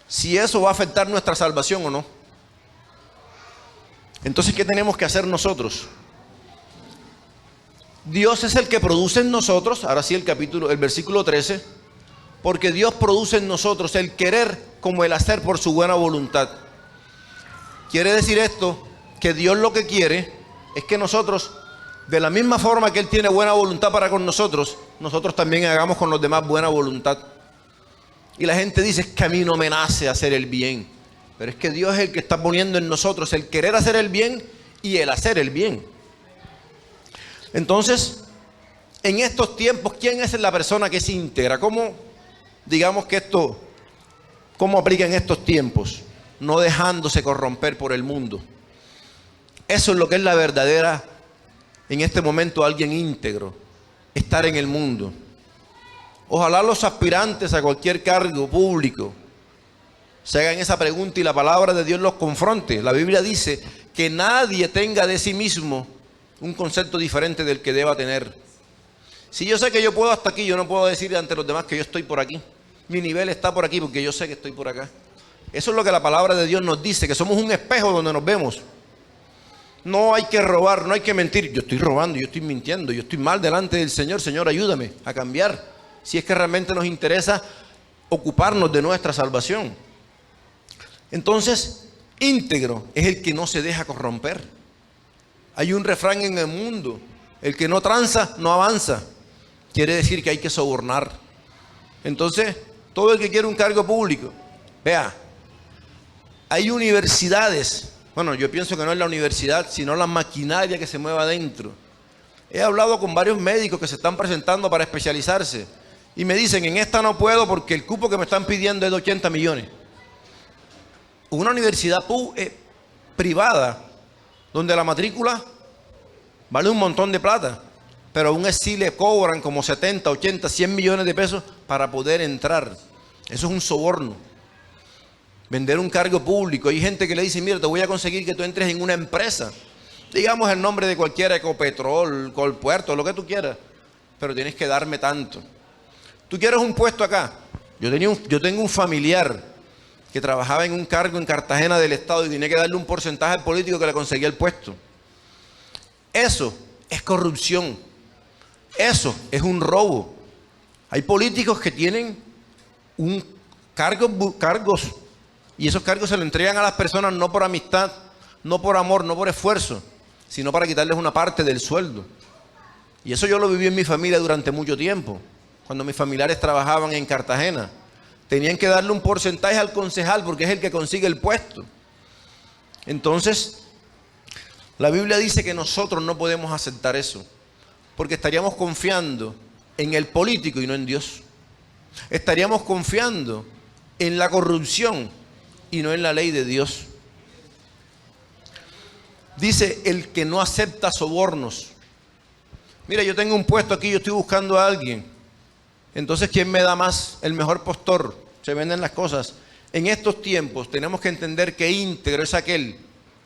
si eso va a afectar nuestra salvación o no. Entonces, ¿qué tenemos que hacer nosotros? Dios es el que produce en nosotros, ahora sí el versículo 13, porque Dios produce en nosotros el querer como el hacer por su buena voluntad. Quiere decir esto, que Dios lo que quiere es que nosotros, de la misma forma que Él tiene buena voluntad para con nosotros, nosotros también hagamos con los demás buena voluntad. Y la gente dice, es que a mí no me nace hacer el bien. Pero es que Dios es el que está poniendo en nosotros el querer hacer el bien y el hacer el bien. Entonces, en estos tiempos, ¿quién es la persona que se íntegra? ¿Cómo, digamos que esto, cómo aplica en estos tiempos? No dejándose corromper por el mundo. Eso es lo que es la verdadera, en este momento, alguien íntegro. Estar en el mundo. Ojalá los aspirantes a cualquier cargo público se hagan esa pregunta y la palabra de Dios los confronte. La Biblia dice que nadie tenga de sí mismo un concepto diferente del que deba tener. Si yo sé que yo puedo hasta aquí, yo no puedo decir ante los demás que yo estoy por aquí. Mi nivel está por aquí porque yo sé que estoy por acá. Eso es lo que la palabra de Dios nos dice, que somos un espejo donde nos vemos. No hay que robar, no hay que mentir. Yo estoy robando, yo estoy mintiendo, yo estoy mal delante del Señor. Señor, ayúdame a cambiar. Si es que realmente nos interesa ocuparnos de nuestra salvación. Entonces, íntegro es el que no se deja corromper. Hay un refrán en el mundo, el que no tranza, no avanza. Quiere decir que hay que sobornar. Entonces, todo el que quiere un cargo público, vea, hay universidades, bueno, yo pienso que no es la universidad, sino la maquinaria que se mueve adentro. He hablado con varios médicos que se están presentando para especializarse y me dicen, en esta no puedo porque el cupo que me están pidiendo es de 80 millones. Una universidad privada, donde la matrícula vale un montón de plata, pero aún así le cobran como 70, 80, 100 millones de pesos para poder entrar. Eso es un soborno. Vender un cargo público. Hay gente que le dice, mira, te voy a conseguir que tú entres en una empresa. Digamos el nombre de cualquiera, Ecopetrol, Colpuerto, lo que tú quieras. Pero tienes que darme tanto. ¿Tú quieres un puesto acá? Yo tengo un familiar que trabajaba en un cargo en Cartagena del Estado y tenía que darle un porcentaje al político que le conseguía el puesto. Eso es corrupción. Eso es un robo. Hay políticos que tienen cargos y esos cargos se lo entregan a las personas no por amistad, no por amor, no por esfuerzo, sino para quitarles una parte del sueldo. Y eso yo lo viví en mi familia durante mucho tiempo. Cuando mis familiares trabajaban en Cartagena, tenían que darle un porcentaje al concejal porque es el que consigue el puesto. Entonces, la Biblia dice que nosotros no podemos aceptar eso, porque estaríamos confiando en el político y no en Dios. Estaríamos confiando en la corrupción y no en la ley de Dios. Dice, el que no acepta sobornos. Mira, yo tengo un puesto aquí, yo estoy buscando a alguien. Entonces, ¿quién me da más? El mejor postor. Se venden las cosas. En estos tiempos tenemos que entender que íntegro es aquel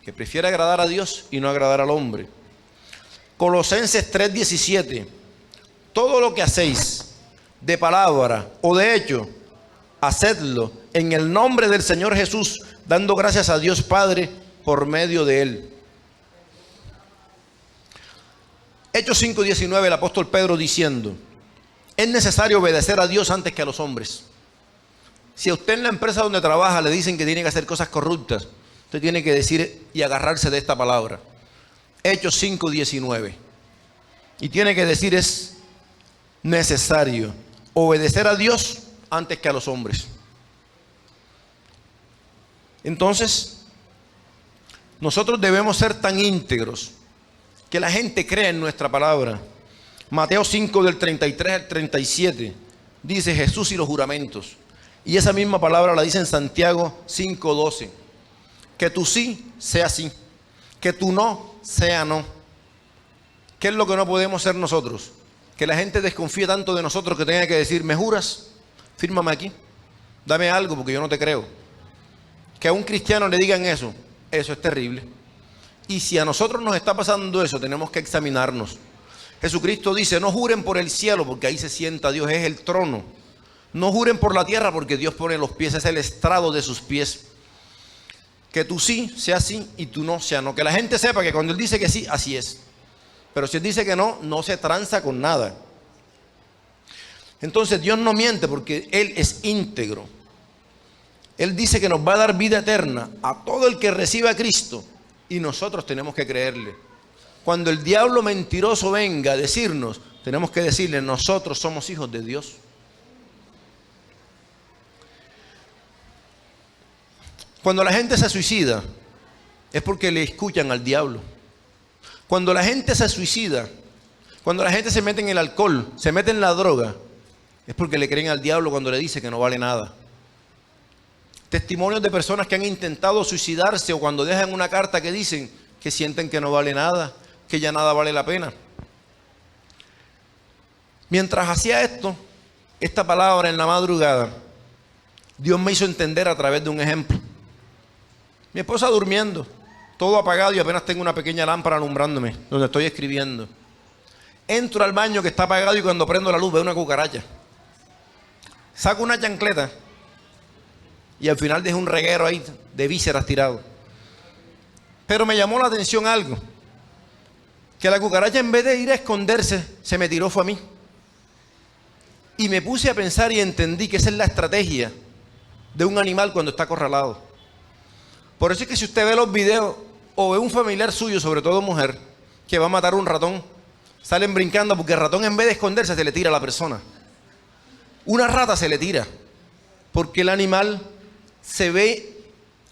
que prefiere agradar a Dios y no agradar al hombre. Colosenses 3:17. Todo lo que hacéis de palabra o de hecho, hacedlo en el nombre del Señor Jesús, dando gracias a Dios Padre por medio de Él. Hechos 5:19, el apóstol Pedro diciendo, es necesario obedecer a Dios antes que a los hombres. Si a usted en la empresa donde trabaja le dicen que tiene que hacer cosas corruptas, usted tiene que decir y agarrarse de esta palabra. Hechos 5:19. Y tiene que decir, es necesario obedecer a Dios antes que a los hombres. Entonces, nosotros debemos ser tan íntegros que la gente crea en nuestra palabra. Mateo 5 del 33 al 37 dice Jesús y los juramentos. Y esa misma palabra la dice en Santiago 5:12. Que tu sí sea sí, que tu no sea no. ¿Qué es lo que no podemos ser nosotros? Que la gente desconfíe tanto de nosotros que tenga que decir, ¿me juras? Fírmame aquí, dame algo porque yo no te creo. Que a un cristiano le digan eso es terrible. Y si a nosotros nos está pasando eso, tenemos que examinarnos. Jesucristo dice, no juren por el cielo porque ahí se sienta Dios, es el trono. No juren por la tierra porque Dios pone los pies, es el estrado de sus pies. Que tu sí sea sí y tu no sea no. Que la gente sepa que cuando Él dice que sí, así es. Pero si Él dice que no, no se tranza con nada. Entonces Dios no miente porque Él es íntegro. Él dice que nos va a dar vida eterna a todo el que reciba a Cristo y nosotros tenemos que creerle. Cuando el diablo mentiroso venga a decirnos, tenemos que decirle, nosotros somos hijos de Dios. Cuando la gente se suicida, es porque le escuchan al diablo. Cuando la gente se suicida, cuando la gente se mete en el alcohol, se mete en la droga, es porque le creen al diablo cuando le dice que no vale nada. Testimonios de personas que han intentado suicidarse o cuando dejan una carta que dicen que sienten que no vale nada, que ya nada vale la pena. Mientras hacía esto, esta palabra en la madrugada, Dios me hizo entender a través de un ejemplo. Mi esposa durmiendo, todo apagado y apenas tengo una pequeña lámpara alumbrándome, donde estoy escribiendo. Entro al baño que está apagado y cuando prendo la luz veo una cucaracha. Saco una chancleta y al final dejé un reguero ahí de vísceras tirado. Pero me llamó la atención algo, que la cucaracha en vez de ir a esconderse, se me tiró fue a mí. Y me puse a pensar y entendí que esa es la estrategia de un animal cuando está acorralado. Por eso es que si usted ve los videos o ve un familiar suyo, sobre todo mujer, que va a matar un ratón, salen brincando porque el ratón en vez de esconderse se le tira a la persona. Una rata se le tira porque el animal se ve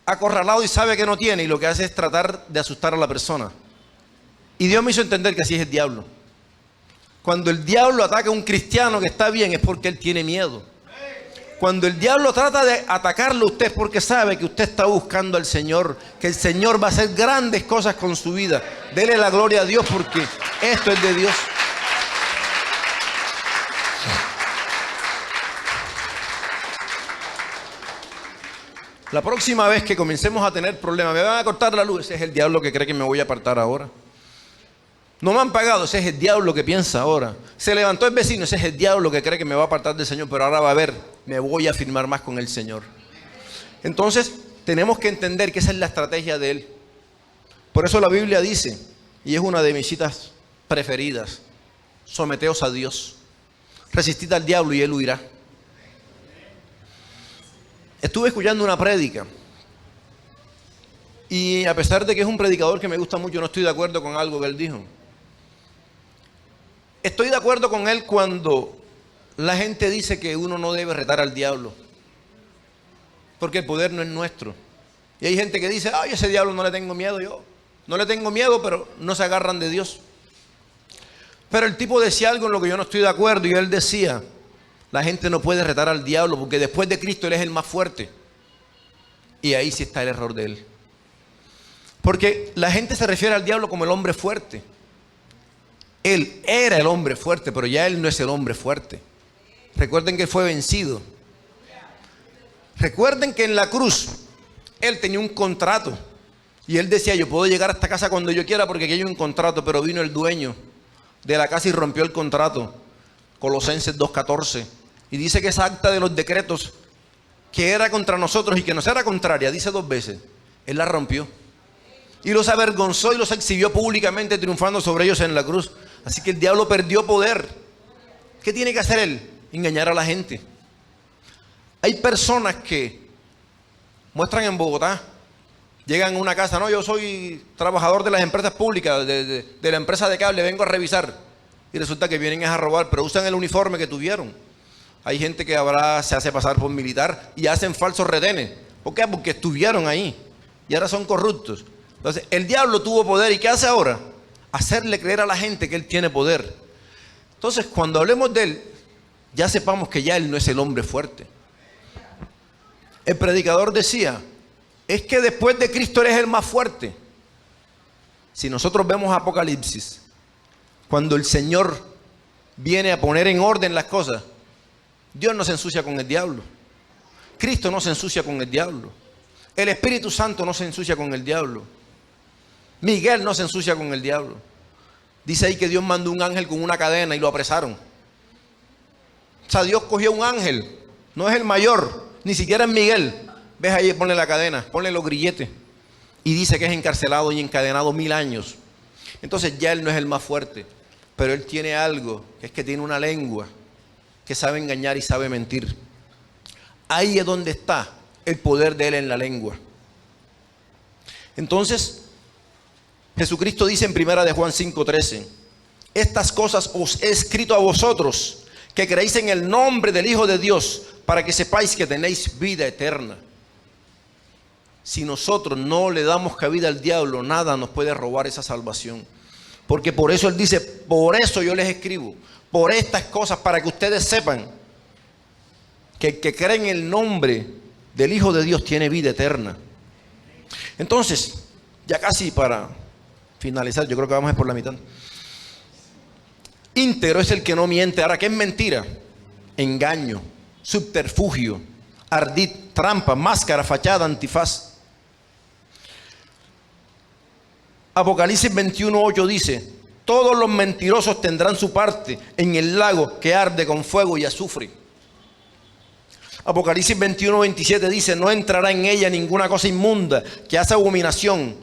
acorralado y sabe que no tiene y lo que hace es tratar de asustar a la persona. Y Dios me hizo entender que así es el diablo. Cuando el diablo ataca a un cristiano que está bien es porque él tiene miedo. Cuando el diablo trata de atacarlo a usted es porque sabe que usted está buscando al Señor, que el Señor va a hacer grandes cosas con su vida. Dele la gloria a Dios porque esto es de Dios. La próxima vez que comencemos a tener problemas, me van a cortar la luz, ese es el diablo que cree que me voy a apartar ahora. No me han pagado, ese es el diablo que piensa ahora. Se levantó el vecino, ese es el diablo que cree que me va a apartar del Señor, pero ahora va a ver, me voy a firmar más con el Señor. Entonces, tenemos que entender que esa es la estrategia de Él. Por eso la Biblia dice, y es una de mis citas preferidas, someteos a Dios, resistid al diablo y Él huirá. Estuve escuchando una prédica y a pesar de que es un predicador que me gusta mucho, no estoy de acuerdo con algo que él dijo. Estoy de acuerdo con él cuando la gente dice que uno no debe retar al diablo, porque el poder no es nuestro. Y hay gente que dice, ay, ese diablo no le tengo miedo yo. No le tengo miedo, pero no se agarran de Dios. Pero el tipo decía algo en lo que yo no estoy de acuerdo y él decía, la gente no puede retar al diablo porque después de Cristo Él es el más fuerte. Y ahí sí está el error de él. Porque la gente se refiere al diablo como el hombre fuerte. Él era el hombre fuerte, pero ya Él no es el hombre fuerte. Recuerden que fue vencido. Recuerden que en la cruz Él tenía un contrato. Y Él decía, yo puedo llegar a esta casa cuando yo quiera porque aquí hay un contrato. Pero vino el dueño de la casa y rompió el contrato. Colosenses 2:14. Y dice que esa acta de los decretos que era contra nosotros y que nos era contraria, dice 2 veces, Él la rompió. Y los avergonzó y los exhibió públicamente triunfando sobre ellos en la cruz. Así que el diablo perdió poder. ¿Qué tiene que hacer él? Engañar a la gente. Hay personas que muestran en Bogotá, llegan a una casa, no, yo soy trabajador de las empresas públicas, de la empresa de cable, vengo a revisar. Y resulta que vienen a robar, pero usan el uniforme que tuvieron. Hay gente que ahora se hace pasar por militar y hacen falsos retenes. ¿Por qué? Porque estuvieron ahí y ahora son corruptos. Entonces, el diablo tuvo poder. ¿Y qué hace ahora? Hacerle creer a la gente que él tiene poder. Entonces, cuando hablemos de él, ya sepamos que ya él no es el hombre fuerte. El predicador decía, es que después de Cristo eres el más fuerte. Si nosotros vemos Apocalipsis, cuando el Señor viene a poner en orden las cosas, Dios no se ensucia con el diablo. Cristo no se ensucia con el diablo. El Espíritu Santo no se ensucia con el diablo. Miguel no se ensucia con el diablo. Dice ahí que Dios mandó un ángel con una cadena y lo apresaron. O sea, Dios cogió un ángel, no es el mayor, ni siquiera es Miguel. Ves ahí, ponle la cadena, ponle los grilletes. Y dice que es encarcelado y encadenado 1000 años. Entonces ya él no es el más fuerte, pero él tiene algo, que es que tiene una lengua que sabe engañar y sabe mentir. Ahí es donde está el poder de él en la lengua. Entonces, Jesucristo dice en 1 de Juan 5:13, estas cosas os he escrito a vosotros, que creéis en el nombre del Hijo de Dios, para que sepáis que tenéis vida eterna. Si nosotros no le damos cabida al diablo, nada nos puede robar esa salvación. Porque por eso él dice, por eso yo les escribo, por estas cosas, para que ustedes sepan que el que cree en el nombre del Hijo de Dios tiene vida eterna. Entonces, ya casi para finalizar, yo creo que vamos a ir por la mitad. Íntegro es el que no miente. Ahora, ¿qué es mentira? Engaño, subterfugio, ardid, trampa, máscara, fachada, antifaz. Apocalipsis 21:8 dice, todos los mentirosos tendrán su parte en el lago que arde con fuego y azufre. Apocalipsis 21:27 dice, no entrará en ella ninguna cosa inmunda que hace abominación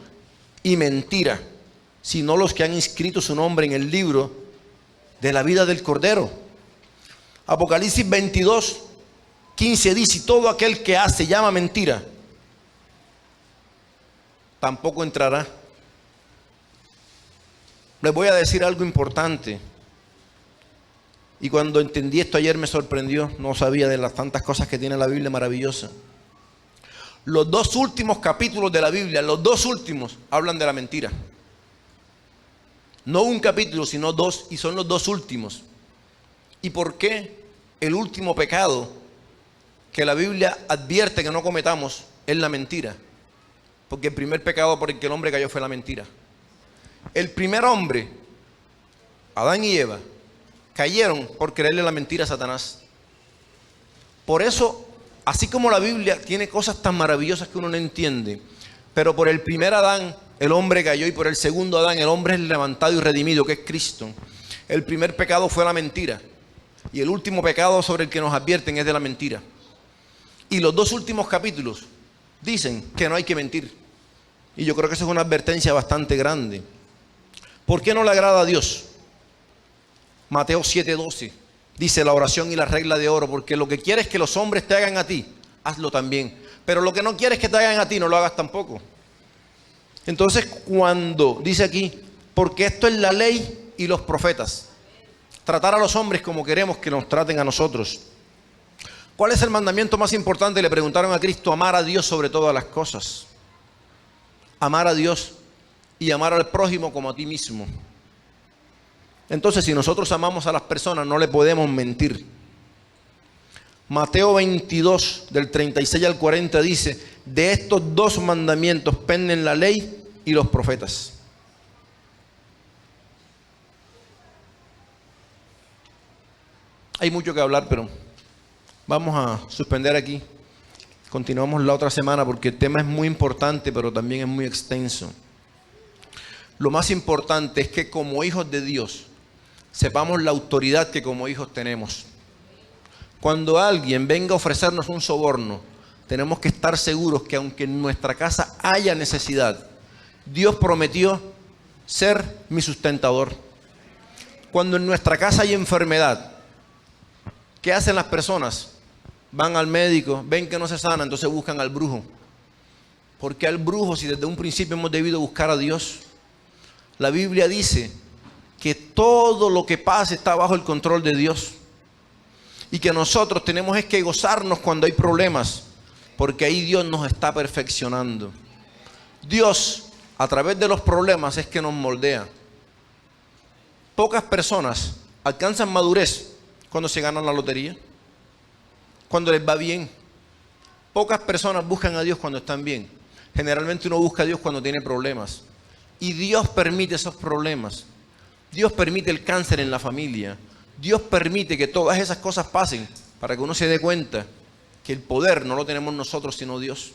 y mentira, sino los que han inscrito su nombre en el libro de la vida del Cordero. Apocalipsis 22:15 dice, todo aquel que hace llama mentira, tampoco entrará. Les voy a decir algo importante. Y cuando entendí esto ayer me sorprendió. No sabía de las tantas cosas que tiene la Biblia maravillosa. Los 2 últimos capítulos de la Biblia, los 2 últimos, hablan de la mentira. No un capítulo, sino 2, y son los 2 últimos. ¿Y por qué el último pecado que la Biblia advierte que no cometamos es la mentira? Porque el primer pecado por el que el hombre cayó fue la mentira. El primer hombre, Adán y Eva, cayeron por creerle la mentira a Satanás. Por eso, así como la Biblia tiene cosas tan maravillosas que uno no entiende, pero por el primer Adán el hombre cayó y por el segundo Adán el hombre es levantado y redimido, que es Cristo. El primer pecado fue la mentira y el último pecado sobre el que nos advierten es de la mentira. Y los 2 últimos capítulos dicen que no hay que mentir. Y yo creo que eso es una advertencia bastante grande. ¿Por qué no le agrada a Dios? Mateo 7:12 dice la oración y la regla de oro, porque lo que quieres que los hombres te hagan a ti, hazlo también. Pero lo que no quieres que te hagan a ti, no lo hagas tampoco. Entonces, cuando dice aquí, porque esto es la ley y los profetas, tratar a los hombres como queremos que nos traten a nosotros. ¿Cuál es el mandamiento más importante? Le preguntaron a Cristo. Amar a Dios sobre todas las cosas. Amar a Dios y amar al prójimo como a ti mismo. Entonces, si nosotros amamos a las personas, no le podemos mentir. Mateo 22, del 36 al 40 dice, de estos 2 mandamientos penden la ley y los profetas. Hay mucho que hablar, pero vamos a suspender aquí. Continuamos la otra semana porque el tema es muy importante, pero también es muy extenso. Lo más importante es que como hijos de Dios sepamos la autoridad que como hijos tenemos. Cuando alguien venga a ofrecernos un soborno, tenemos que estar seguros que aunque en nuestra casa haya necesidad, Dios prometió ser mi sustentador. Cuando en nuestra casa hay enfermedad, ¿qué hacen las personas? Van al médico, ven que no se sana, entonces buscan al brujo. ¿Por qué al brujo si desde un principio hemos debido buscar a Dios? La Biblia dice que todo lo que pasa está bajo el control de Dios. Y que nosotros tenemos es que gozarnos cuando hay problemas, porque ahí Dios nos está perfeccionando. Dios, a través de los problemas, es que nos moldea. Pocas personas alcanzan madurez cuando se ganan la lotería, cuando les va bien. Pocas personas buscan a Dios cuando están bien. Generalmente uno busca a Dios cuando tiene problemas. Y Dios permite esos problemas. Dios permite el cáncer en la familia. Dios permite que todas esas cosas pasen para que uno se dé cuenta que el poder no lo tenemos nosotros sino Dios.